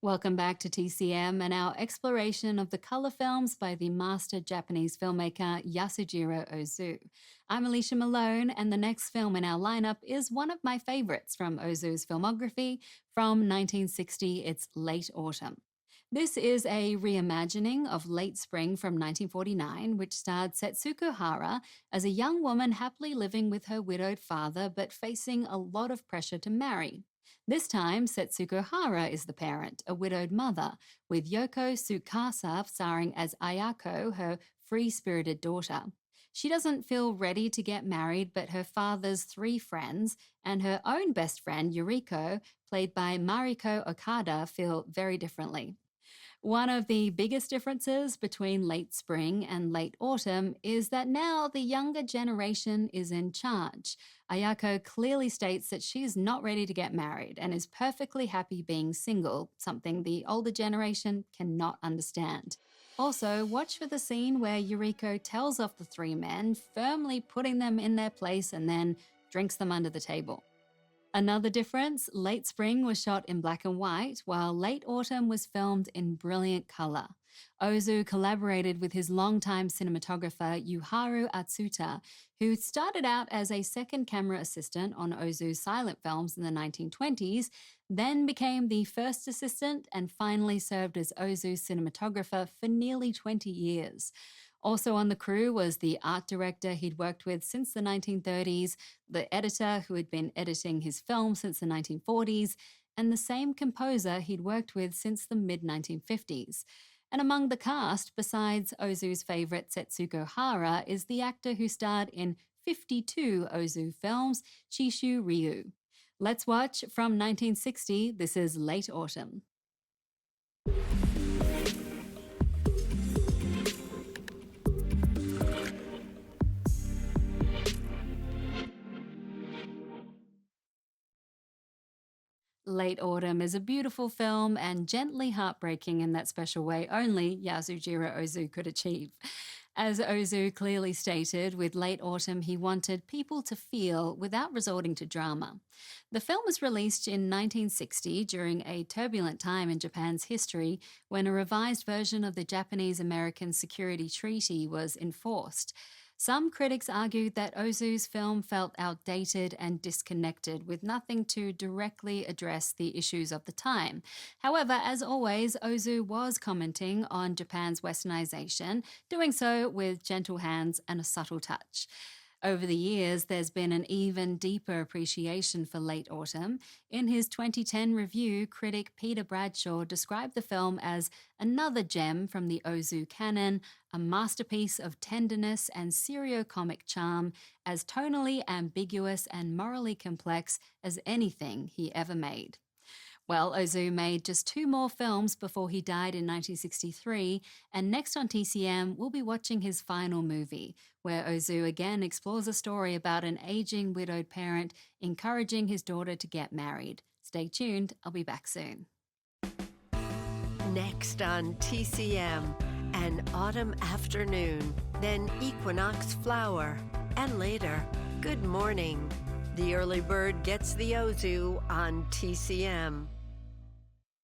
Welcome back to TCM and our exploration of the color films by the master Japanese filmmaker Yasujiro Ozu. I'm Alicia Malone, and the next film in our lineup is one of my favorites from Ozu's filmography. From 1960, it's Late Autumn. This is a reimagining of Late Spring from 1949, which starred Setsuko Hara as a young woman happily living with her widowed father but facing a lot of pressure to marry. This time, Setsuko Hara is the parent, a widowed mother, with Yoko Tsukasa starring as Ayako, her free-spirited daughter. She doesn't feel ready to get married, but her father's three friends and her own best friend, Yuriko, played by Mariko Okada, feel very differently. One of the biggest differences between late spring and late autumn is that now the younger generation is in charge. Ayako clearly states that she is not ready to get married and is perfectly happy being single, something the older generation cannot understand. Also, watch for the scene where Yuriko tells off the three men, firmly putting them in their place and then drinks them under the table. Another difference, Late Spring was shot in black and white, while Late Autumn was filmed in brilliant color. Ozu collaborated with his longtime cinematographer Yuharu Atsuta, who started out as a second camera assistant on Ozu's silent films in the 1920s, then became the first assistant and finally served as Ozu's cinematographer for nearly 20 years. Also on the crew was the art director he'd worked with since the 1930s, the editor who had been editing his film since the 1940s, and the same composer he'd worked with since the mid-1950s. And among the cast, besides Ozu's favorite Setsuko Hara, is the actor who starred in 52 Ozu films, Chishu Ryu. Let's watch from 1960, this is Late Autumn. Late Autumn is a beautiful film and gently heartbreaking in that special way only Yasujiro Ozu could achieve. As Ozu clearly stated, with Late Autumn he wanted people to feel without resorting to drama. The film was released in 1960 during a turbulent time in Japan's history when a revised version of the Japanese-American Security Treaty was enforced. Some critics argued that Ozu's film felt outdated and disconnected, with nothing to directly address the issues of the time. However, as always, Ozu was commenting on Japan's westernization, doing so with gentle hands and a subtle touch. Over the years, there's been an even deeper appreciation for Late Autumn. In his 2010 review, critic Peter Bradshaw described the film as another gem from the Ozu canon, a masterpiece of tenderness and serio-comic charm, as tonally ambiguous and morally complex as anything he ever made. Well, Ozu made just two more films before he died in 1963, and next on TCM, we'll be watching his final movie, where Ozu again explores a story about an aging widowed parent encouraging his daughter to get married. Stay tuned, I'll be back soon. Next on TCM, an autumn afternoon, then equinox flower, and later, good morning. The early bird gets the Ozu on TCM.